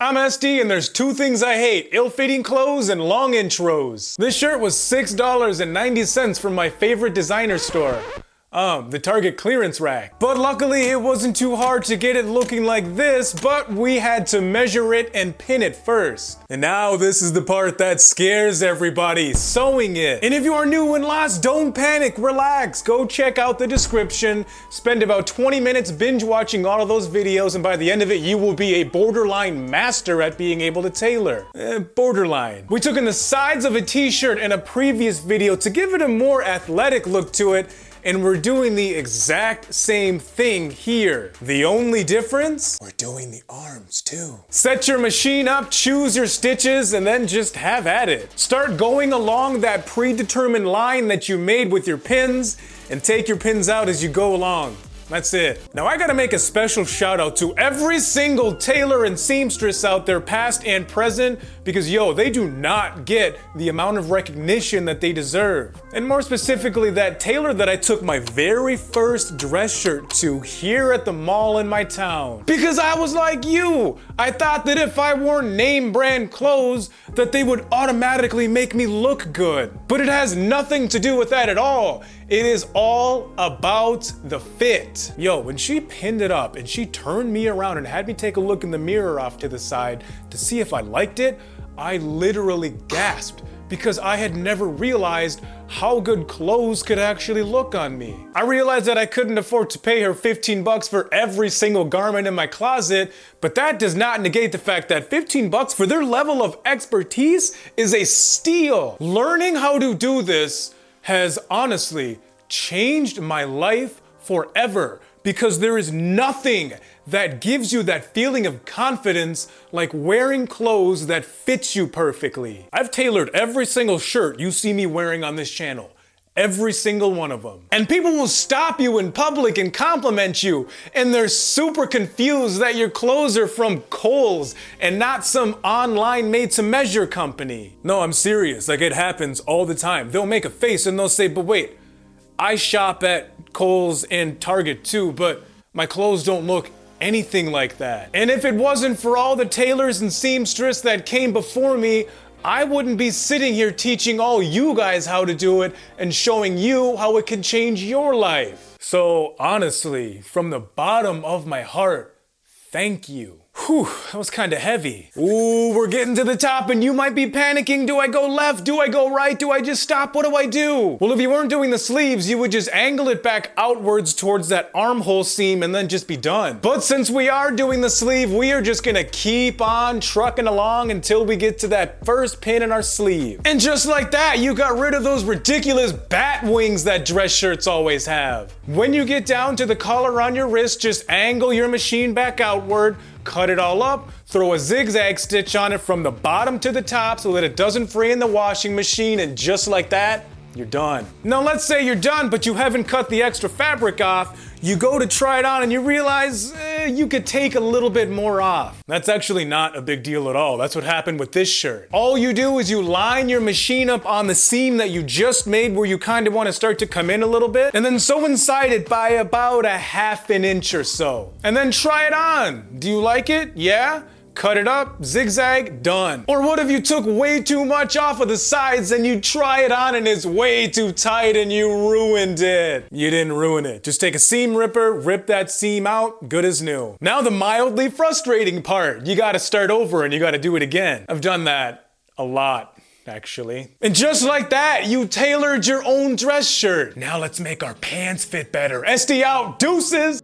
I'm SD and there's two things I hate: ill-fitting clothes and long intros. This shirt was $6.90 from my favorite designer store. The Target clearance rack. But luckily it wasn't too hard to get it looking like this, but we had to measure it and pin it first. And now this is the part that scares everybody: sewing it. And if you are new and lost, don't panic, relax. Go check out the description. Spend about 20 minutes binge watching all of those videos, and by the end of it, you will be a borderline master at being able to tailor. Borderline. We took in the sides of a t-shirt in a previous video to give it a more athletic look to it, and we're doing the exact same thing here. The only difference? We're doing the arms too. Set your machine up, choose your stitches, and then just have at it. Start going along that predetermined line that you made with your pins, and take your pins out as you go along. That's it. Now I gotta make a special shout out to every single tailor and seamstress out there, past and present, because yo, they do not get the amount of recognition that they deserve. And more specifically, that tailor that I took my very first dress shirt to here at the mall in my town. Because I was like you, I thought that if I wore name brand clothes, that they would automatically make me look good. But it has nothing to do with that at all. It is all about the fit. Yo, when she pinned it up and she turned me around and had me take a look in the mirror off to the side to see if I liked it, I literally gasped, because I had never realized how good clothes could actually look on me. I realized that I couldn't afford to pay her 15 bucks for every single garment in my closet, but that does not negate the fact that 15 bucks for their level of expertise is a steal. Learning how to do this has honestly changed my life forever, because there is nothing that gives you that feeling of confidence like wearing clothes that fits you perfectly. I've tailored every single shirt you see me wearing on this channel. Every single one of them. And people will stop you in public and compliment you, and they're super confused that your clothes are from Kohl's and not some online made-to-measure company. No, I'm serious, like it happens all the time. They'll make a face and they'll say, but wait, I shop at Kohl's and Target too, but my clothes don't look anything like that. And if it wasn't for all the tailors and seamstress that came before me, I wouldn't be sitting here teaching all you guys how to do it and showing you how it can change your life. So honestly, from the bottom of my heart, thank you. Whew, that was kind of heavy. Ooh, we're getting to the top and you might be panicking. Do I go left? Do I go right? Do I just stop? What do I do? Well, if you weren't doing the sleeves, you would just angle it back outwards towards that armhole seam and then just be done. But since we are doing the sleeve, we are just gonna keep on trucking along until we get to that first pin in our sleeve. And just like that, you got rid of those ridiculous bat wings that dress shirts always have. When you get down to the collar on your wrist, just angle your machine back outward, cut it all up, throw a zigzag stitch on it from the bottom to the top so that it doesn't fray in the washing machine, and just like that, you're done. Now let's say you're done, but you haven't cut the extra fabric off. You go to try it on and you realize you could take a little bit more off. That's actually not a big deal at all. That's what happened with this shirt. All you do is you line your machine up on the seam that you just made where you kind of want to start to come in a little bit, and then sew inside it by about 1/2 inch or so. And then try it on. Do you like it? Yeah? Cut it up, zigzag, done. Or what if you took way too much off of the sides and you try it on and it's way too tight and you ruined it? You didn't ruin it. Just take a seam ripper, rip that seam out, good as new. Now the mildly frustrating part. You gotta start over and you gotta do it again. I've done that a lot, actually. And just like that, you tailored your own dress shirt. Now let's make our pants fit better. SD out, deuces!